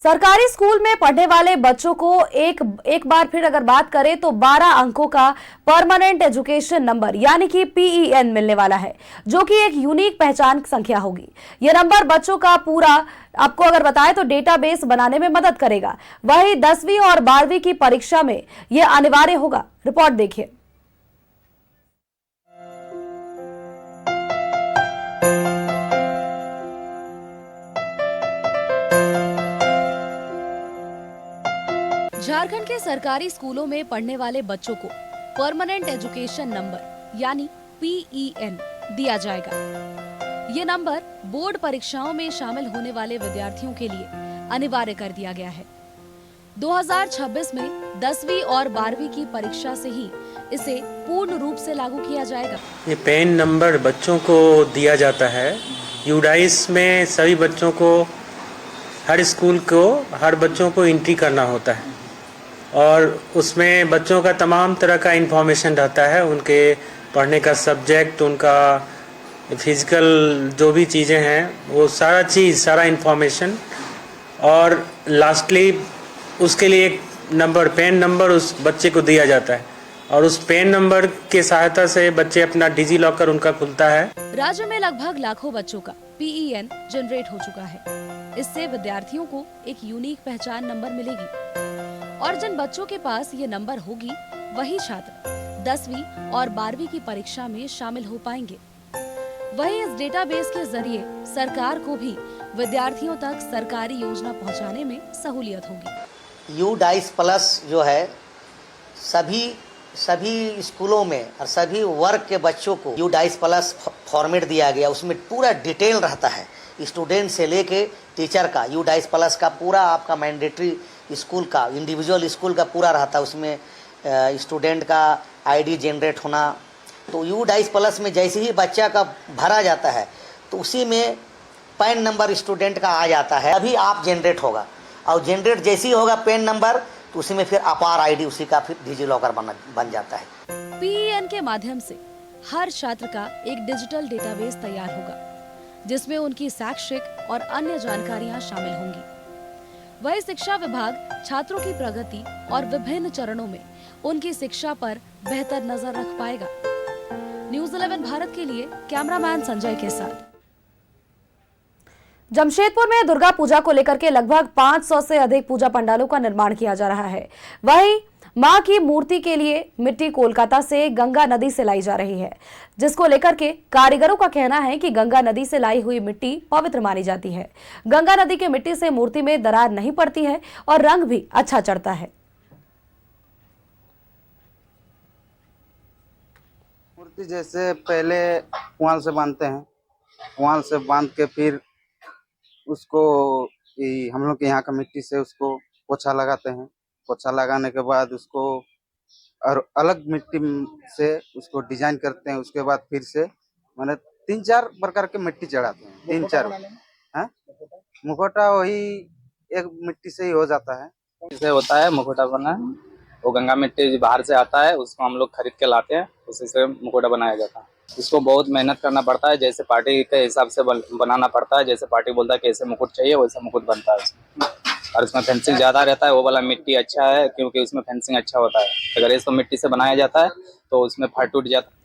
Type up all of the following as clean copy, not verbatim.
सरकारी स्कूल में पढ़ने वाले बच्चों को एक बार फिर अगर बात करें तो 12 अंकों का परमानेंट एजुकेशन नंबर यानी कि PEN मिलने वाला है, जो कि एक यूनिक पहचान संख्या होगी। यह नंबर बच्चों का पूरा आपको अगर बताएं तो डेटाबेस बनाने में मदद करेगा। वहीं 10वीं और 12वीं की परीक्षा में यह अनिवार्य होगा। रिपोर्ट देखिए। झारखंड के सरकारी स्कूलों में पढ़ने वाले बच्चों को परमानेंट एजुकेशन नंबर यानी PEN दिया जाएगा। ये नंबर बोर्ड परीक्षाओं में शामिल होने वाले विद्यार्थियों के लिए अनिवार्य कर दिया गया है। 2026 में 10वीं और 12वीं की परीक्षा से ही इसे पूर्ण रूप से लागू किया जाएगा। ये पेन नंबर बच्चों को दिया जाता है। यूडाइस में सभी बच्चों को, हर स्कूल को, हर बच्चों को एंट्री करना होता है और उसमें बच्चों का तमाम तरह का इंफॉर्मेशन रहता है, उनके पढ़ने का सब्जेक्ट, उनका फिजिकल जो भी चीज़ें हैं वो सारा चीज़, सारा इंफॉर्मेशन, और लास्टली उसके लिए एक नंबर, पेन नंबर उस बच्चे को दिया जाता है और उस पेन नंबर की सहायता से बच्चे अपना डिजी लॉकर उनका खुलता है। राज्य में लगभग लाखों बच्चों का PEN जनरेट हो चुका है। इससे विद्यार्थियों को एक यूनिक पहचान नंबर मिलेगी और जिन बच्चों के पास ये नंबर होगी वही छात्र 10वीं और 12वीं की परीक्षा में शामिल हो पाएंगे। वहीं इस डेटाबेस के जरिए सरकार को भी विद्यार्थियों तक सरकारी योजना पहुंचाने में सहूलियत होगी। यूडाइस प्लस जो है सभी स्कूलों में और सभी वर्ग के बच्चों को यूडाइस प्लस फॉर्मेट दिया गया। उसमें पूरा डिटेल रहता है, स्टूडेंट से लेके टीचर का। यूडाइस प्लस का पूरा आपका मैंडेटरी स्कूल का, इंडिविजुअल स्कूल का पूरा रहता है। उसमें स्टूडेंट का ID जनरेट होना, तो यूडाइस प्लस में जैसे ही बच्चा का भरा जाता है तो उसी में पैन नंबर स्टूडेंट का आ जाता है, अभी आप जनरेट होगा और जनरेट जैसे ही होगा पेन नंबर तो उसी में फिर अपार ID उसी का फिर डिजी लॉकर बन जाता है। PEN के माध्यम से हर छात्र का एक डिजिटल डेटाबेस तैयार होगा जिसमें उनकी शैक्षिक और अन्य जानकारियां शामिल होंगी। वही शिक्षा विभाग छात्रों की प्रगति और विभिन्न चरणों में उनकी शिक्षा पर बेहतर नजर रख पाएगा। न्यूज़ 11 भारत के लिए कैमरामैन संजय के साथ। जमशेदपुर में दुर्गा पूजा को लेकर के लगभग 500 से अधिक पूजा पंडालों का निर्माण किया जा रहा है। वहीं मां की मूर्ति के लिए मिट्टी कोलकाता से गंगा नदी से लाई जा रही है, जिसको लेकर के कारीगरों का कहना है कि गंगा नदी से लाई हुई मिट्टी पवित्र मानी जाती है। गंगा नदी के मिट्टी से मूर्ति में दरार नहीं पड़ती है और रंग भी अच्छा चढ़ता है। मूर्ति जैसे पहले पुआल से बांधते हैं, पुआल से बांध के फिर उसको हम लोग के यहाँ का मिट्टी से उसको पोछा लगाते हैं। पोछा लगाने के बाद उसको और अलग मिट्टी से उसको डिजाइन करते हैं। उसके बाद फिर से मैंने 3-4 प्रकार के मिट्टी चढ़ाते हैं। 3-4 मुखौटा वही एक मिट्टी से ही हो जाता है। इसे होता है मुखौटा बना, वो गंगा मिट्टी बाहर से आता है, उसको हम लोग खरीद के लाते हैं, उसी से मुखौटा बनाया जाता है। इसको बहुत मेहनत करना पड़ता है, जैसे पार्टी के हिसाब से बनाना पड़ता है। जैसे पार्टी बोलता है कि ऐसे मुकुट चाहिए वैसा मुकुट बनता है उसमें। और उसमें फेंसिंग ज्यादा रहता है, वो वाला मिट्टी अच्छा है क्योंकि उसमें फेंसिंग अच्छा होता है। अगर इसको मिट्टी से बनाया जाता है तो उसमें फट टूट जाता है।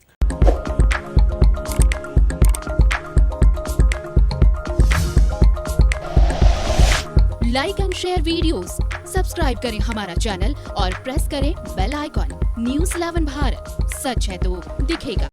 Like and share videos, subscribe करें हमारा चैनल और प्रेस करें बेल आइकॉन। न्यूज़ 11 भारत, सच है तो दिखेगा।